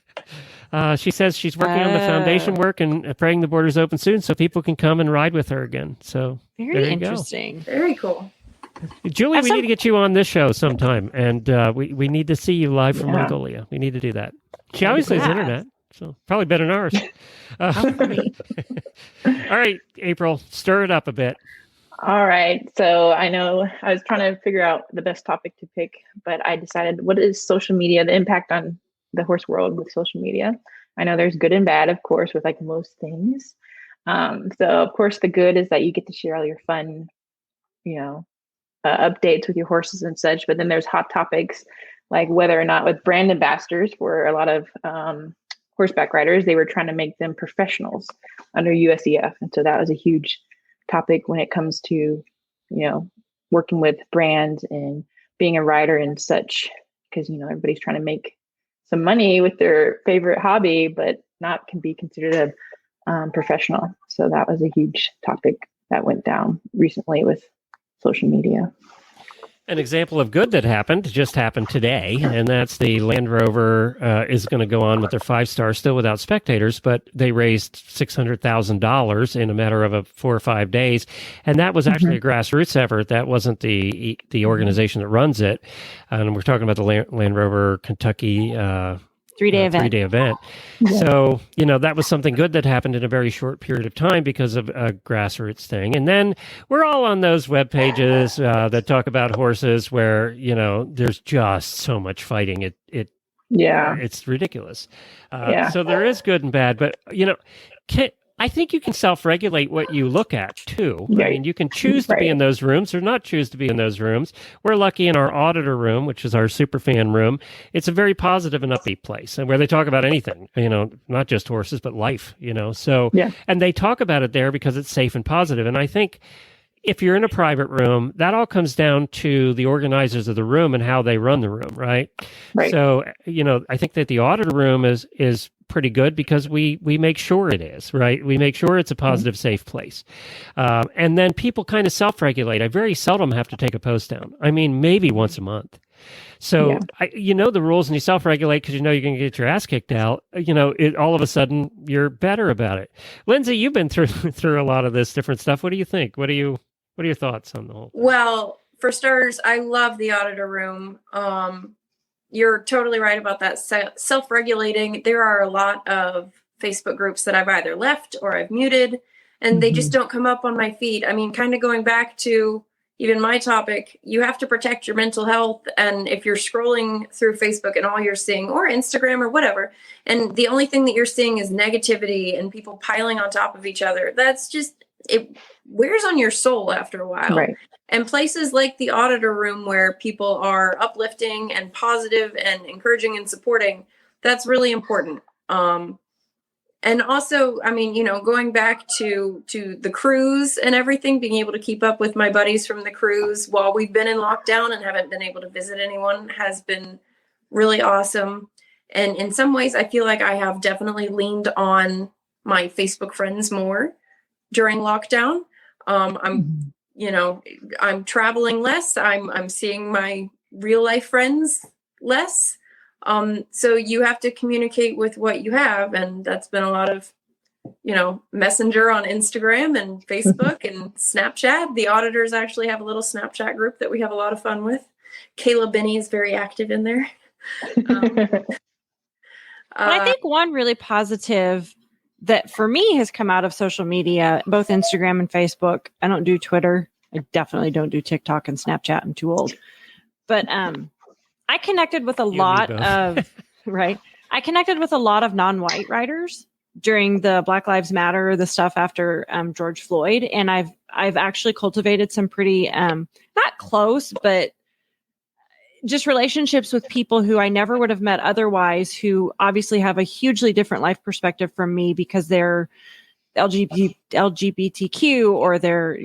She says she's working on the foundation work and praying the borders open soon so people can come and ride with her again. So Very there you go. interesting. Very cool. Julie, we Have need to get you on this show sometime, and we need to see you live from Mongolia. We need to do that. She obviously has Yeah. internet, so probably better than ours. All right, April, stir it up a bit. All right. So I know I was trying to figure out the best topic to pick, but I decided what is social media, the impact on the horse world with social media. I know there's good and bad, of course, with like most things. So of course the good is that you get to share all your fun, updates with your horses and such. But then there's hot topics like whether or not with brand ambassadors for a lot of horseback riders, they were trying to make them professionals under USEF. And so that was a huge topic when it comes to, working with brands and being a rider and such, because, everybody's trying to make some money with their favorite hobby, but not can be considered a professional. So that was a huge topic that went down recently with social media. An example of good that just happened today, and that's the Land Rover is going to go on with their 5-star still without spectators, but they raised $600,000 in a matter of 4 or 5 days, and that was actually a grassroots effort. That wasn't the organization that runs it, and we're talking about the Land Rover Kentucky 3-day event. 3-day event. Yeah. So, that was something good that happened in a very short period of time because of a grassroots thing. And then we're all on those web pages that talk about horses where, there's just so much fighting. It's ridiculous. So there is good and bad, but, I think you can self-regulate what you look at too. I Right. mean, you can choose to be in those rooms or not choose to be in those rooms. We're lucky in our auditor room, which is our super fan room. It's a very positive and upbeat place, and where they talk about anything, not just horses, but life, So, Yeah. and they talk about it there because it's safe and positive. And I think if you're in a private room, that all comes down to the organizers of the room and how they run the room, right? Right. So, I think that the auditor room is pretty good because we make sure it is, right? We make sure it's a positive, safe place. And then people kind of self-regulate. I very seldom have to take a post down. I mean, maybe once a month. So, the rules and you self-regulate because you're going to get your ass kicked out. All of a sudden you're better about it. Lindsey, you've been through a lot of this different stuff. What do you think? What are your thoughts on the whole thing? Well, for starters, I love the auditor room. You're totally right about that. Self-regulating. There are a lot of Facebook groups that I've either left or I've muted, and they just don't come up on my feed. I mean, kind of going back to even my topic, you have to protect your mental health. And if you're scrolling through Facebook and all you're seeing, or Instagram or whatever, and the only thing that you're seeing is negativity and people piling on top of each other, it wears on your soul after a while. Right. And places like the auditor room where people are uplifting and positive and encouraging and supporting, that's really important. And also, I mean, going back to the cruise and everything, being able to keep up with my buddies from the cruise while we've been in lockdown and haven't been able to visit anyone has been really awesome. And in some ways, I feel like I have definitely leaned on my Facebook friends more during lockdown. I'm traveling less. I'm seeing my real life friends less. So you have to communicate with what you have. And that's been a lot of, Messenger on Instagram and Facebook and Snapchat. The auditors actually have a little Snapchat group that we have a lot of fun with. Kayla Binney is very active in there. But I think one really positive that for me has come out of social media, both Instagram and Facebook. I don't do Twitter. I definitely don't do TikTok and Snapchat. I'm too old. But I connected with a lot of I connected with a lot of non-white writers during the Black Lives Matter, the stuff after George Floyd, and I've actually cultivated some pretty not close, but just relationships with people who I never would have met otherwise, who obviously have a hugely different life perspective from me because they're LGBTQ or they're,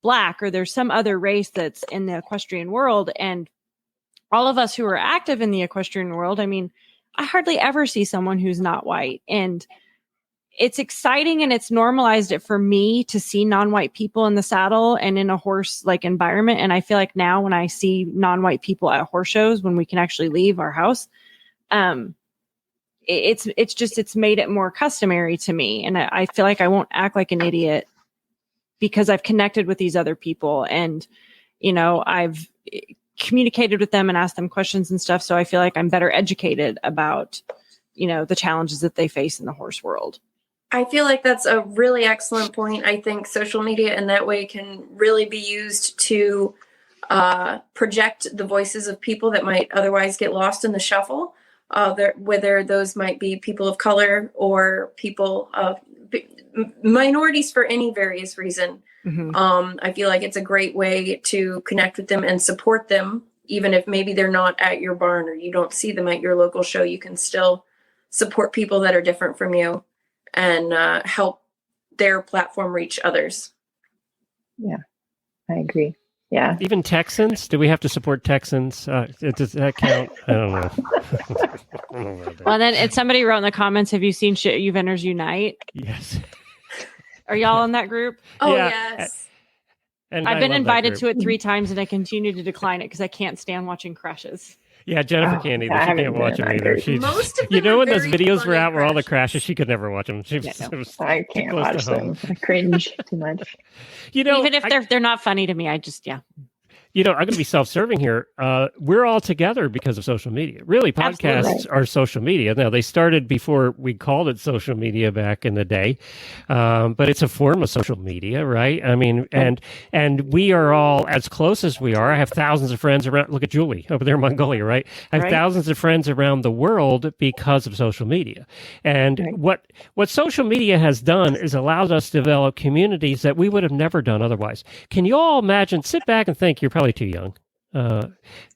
Black or there's some other race that's in the equestrian world. And all of us who are active in the equestrian world, I mean, I hardly ever see someone who's not white. And it's exciting and it's normalized it for me to see non-white people in the saddle and in a horse like environment. And I feel like now when I see non-white people at horse shows, when we can actually leave our house, it's made it more customary to me. And I feel like I won't act like an idiot because I've connected with these other people and, I've communicated with them and asked them questions and stuff. So I feel like I'm better educated about, the challenges that they face in the horse world. I feel like that's a really excellent point. I think social media in that way can really be used to project the voices of people that might otherwise get lost in the shuffle, whether those might be people of color or people of minorities for any various reason. Mm-hmm. I feel like it's a great way to connect with them and support them, even if maybe they're not at your barn or you don't see them at your local show. You can still support people that are different from you and help their platform reach others. Yeah, I agree. Yeah. Even Texans? Do we have to support Texans? Does that count? I don't know. Well, then somebody wrote in the comments, have you seen Shit You Vendors Unite? Yes. Are y'all in that group? Oh, yeah. Yes. And I've been invited to it 3 times and I continue to decline it because I can't stand watching crashes. Yeah, Jennifer can't either. She can't watch them either. Most of them when those videos were out where all the crashes. crashes, she could never watch them. I can't watch them. I cringe too much. Even if they're not funny to me, I just I'm going to be self-serving here. We're all together because of social media. Really, podcasts Absolutely. are social media. Now, they started before we called it social media back in the day, but it's a form of social media, right? I mean, and we are all as close as we are. I have thousands of friends around. Look at Julie over there in Mongolia, right? I have thousands of friends around the world because of social media. And what social media has done is allowed us to develop communities that we would have never done otherwise. Can you all imagine? Sit back and think. You're probably too young.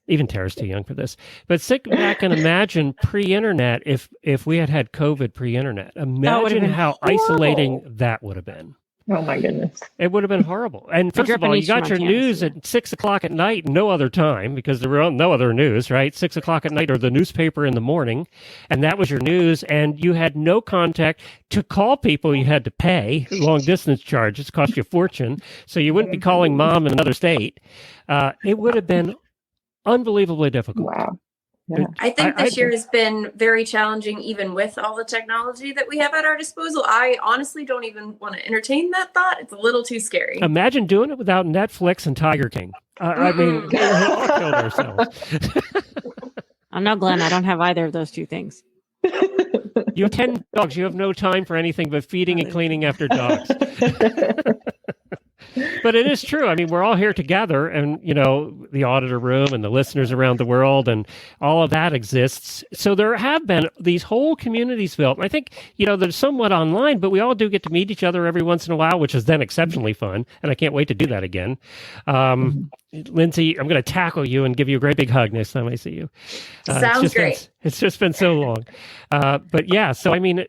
Even Tara's too young for this. But sit back and imagine pre-internet if we had COVID pre-internet. Imagine how isolating that would have been. Oh my goodness. It would have been horrible. And first of all, you got your news at 6:00 at night, no other time, because there were no other news, right? 6:00 at night, or the newspaper in the morning. And that was your news. And you had no contact. To call people, you had to pay long distance charges, cost you a fortune. So you wouldn't be calling mom in another state. It would have been unbelievably difficult. Wow. Yeah. I think this year has been very challenging, even with all the technology that we have at our disposal. I honestly don't even want to entertain that thought. It's a little too scary. Imagine doing it without Netflix and Tiger King. I mean, we all killed ourselves. No, Glenn, I don't have either of those two things. You have 10 dogs. You have no time for anything but feeding and cleaning after dogs. But it is true. I mean, we're all here together, and, the auditor room and the listeners around the world and all of that exists. So there have been these whole communities built. And I think, they're somewhat online, but we all do get to meet each other every once in a while, which is then exceptionally fun. And I can't wait to do that again. Lindsey, I'm going to tackle you and give you a great big hug next time I see you. Sounds great. It's just been so long. But yeah, so I mean,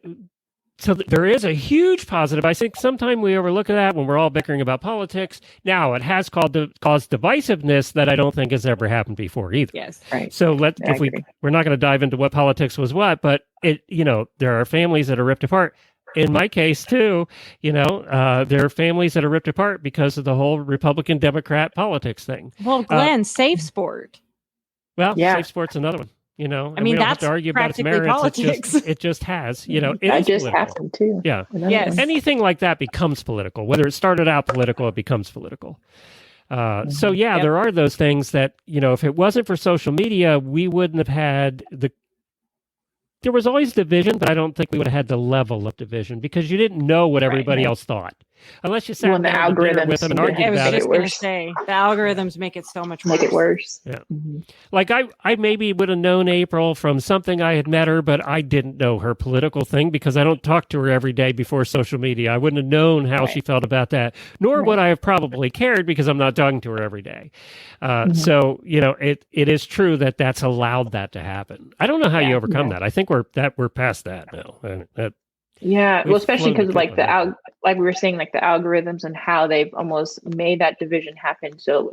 so there is a huge positive. I think sometimes we overlook that when we're all bickering about politics. Now, it has caused divisiveness that I don't think has ever happened before either. Yes. Right. So we're not going to dive into what politics was what, but there are families that are ripped apart. In my case, too, there are families that are ripped apart because of the whole Republican-Democrat politics thing. Well, Glenn, safe sport. Well, safe sport's another one. I mean, we don't have to argue about its merits. Politics. It just has. It that is just happened too. Yeah. Yes. Anything like that becomes political. Whether it started out political, it becomes political. So there are those things that if it wasn't for social media, we wouldn't have had There was always division, but I don't think we would have had the level of division because you didn't know what everybody else thought. Unless you sat down with them and argued about it. The algorithms make it so much worse. Make it worse. Yeah. Mm-hmm. Like I maybe would have known April from something I had met her, but I didn't know her political thing because I don't talk to her every day before social media. I wouldn't have known how she felt about that, nor would I have probably cared because I'm not talking to her every day. So, it is true that that's allowed that to happen. I don't know how you overcome that. I think we're past that now. Well, especially because like we were saying, like the algorithms and how they've almost made that division happen. So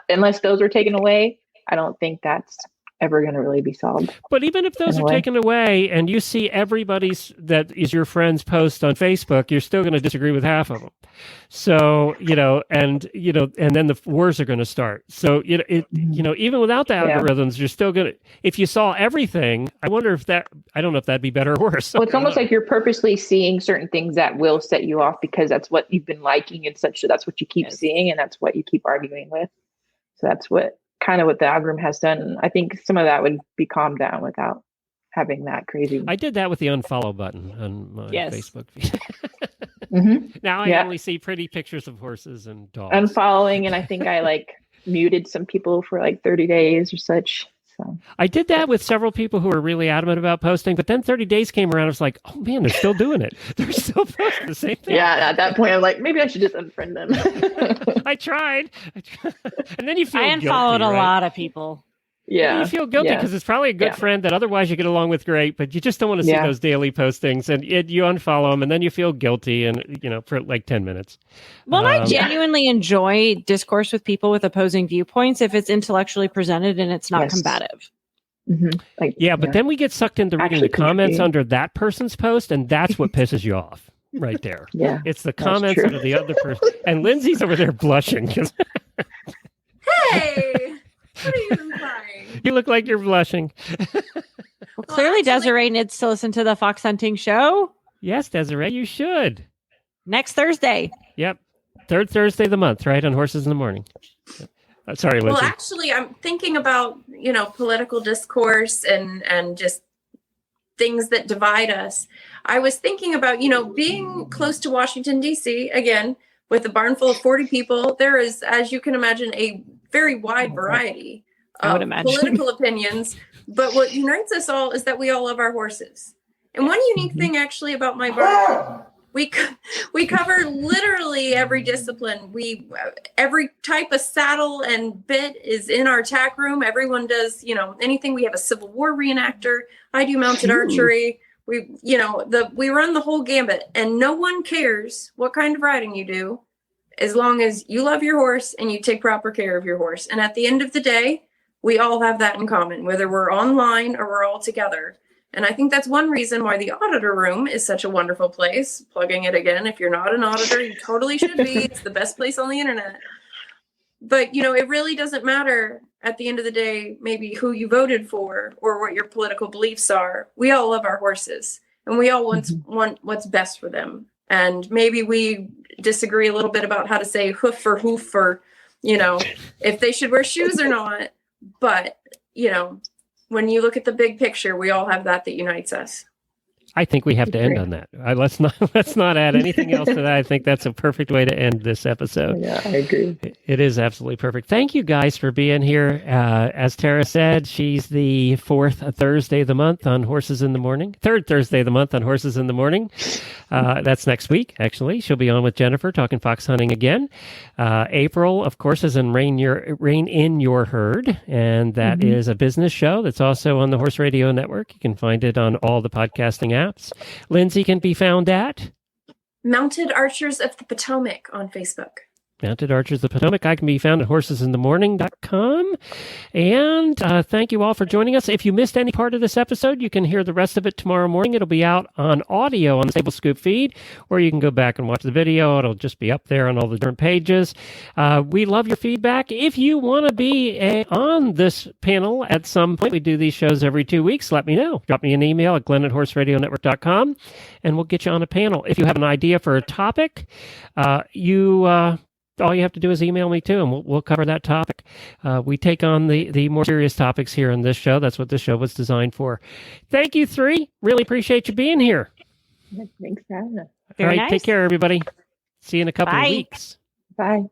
unless those are taken away, I don't think that's ever going to really be solved. But even if those are taken away and you see everybody's that is your friend's post on Facebook, you're still going to disagree with half of them. So, and then the wars are going to start. So, even without the algorithms, you're still going to, if you saw everything, I don't know if that'd be better or worse. Well, it's almost like you're purposely seeing certain things that will set you off because that's what you've been liking and such. So that's what you keep seeing and that's what you keep arguing with. So that's what the algorithm has done. I think some of that would be calmed down without having that crazy. I did that with the unfollow button on my Facebook feed. Now I only see pretty pictures of horses and dogs. Unfollowing, and I think I muted some people for 30 days or such. So I did that with several people who were really adamant about posting, but then 30 days came around. I was like, oh man, they're still doing it. They're still posting the same thing. Yeah, at that point, I'm like, maybe I should just unfriend them. I tried. And then you feel guilty. I unfollowed a lot of people. Yeah. You feel guilty because it's probably a good friend that otherwise you get along with great, but you just don't want to see those daily postings and you unfollow them and then you feel guilty and, for 10 minutes. Well, I genuinely enjoy discourse with people with opposing viewpoints if it's intellectually presented and it's not combative. But then we get sucked into reading the comments under that person's post and that's what pisses you off right there. Yeah. It's the comments under the other person. And Lindsey's over there blushing. Hey! What are you implying? You look like you're blushing. Well, clearly Desiree needs to listen to the Fox Hunting Show. Yes, Desiree, you should. Next Thursday. Yep. Third Thursday of the month, right? On Horses in the Morning. Sorry, Lindsey. Well, actually, I'm thinking about, political discourse and just things that divide us. I was thinking about, being close to Washington, D.C., again, with a barn full of 40 people, there is, as you can imagine, a very wide variety of political opinions. But what unites us all is that we all love our horses. And one unique thing actually about my barn, we cover literally every discipline. Every type of saddle and bit is in our tack room. Everyone does, anything. We have a Civil War reenactor. I do mounted archery. We run the whole gambit, and no one cares what kind of riding you do, as long as you love your horse and you take proper care of your horse. And at the end of the day, we all have that in common, whether we're online or we're all together. And I think that's one reason why the Auditor Room is such a wonderful place. Plugging it again. If you're not an auditor, you totally should be. It's the best place on the internet. But, it really doesn't matter at the end of the day, maybe who you voted for or what your political beliefs are. We all love our horses, and we all want what's best for them. And maybe we disagree a little bit about how to say hoof or hoof, or, if they should wear shoes or not. But, when you look at the big picture, we all have that unites us. I think we have to end on that. Let's not add anything else to that. I think that's a perfect way to end this episode. Yeah, I agree. It is absolutely perfect. Thank you guys for being here. As Tara said, she's the fourth Thursday of the month on Horses in the Morning. Third Thursday of the month on Horses in the Morning. That's next week, actually. She'll be on with Jennifer talking fox hunting again. April, of course, is in Rein in Your Herd, and that is a business show that's also on the Horse Radio Network. You can find it on all the podcasting apps. Lindsey can be found at Mounted Archers of the Potomac on Facebook. Mounted Archers of the Potomac. I can be found at horsesinthemorning.com. And thank you all for joining us. If you missed any part of this episode, you can hear the rest of it tomorrow morning. It'll be out on audio on the Stable Scoop feed, or you can go back and watch the video. It'll just be up there on all the different pages. We love your feedback. If you want to be on this panel at some point, we do these shows every 2 weeks. Let me know. Drop me an email at glenn@horseradionetwork.com, and we'll get you on a panel. If you have an idea for a topic, all you have to do is email me too, and we'll cover that topic. We take on the more serious topics here in this show. That's what this show was designed for. Thank you, three. Really appreciate you being here. Thanks for having us. All right, take care, everybody. See you in a couple of weeks. Bye.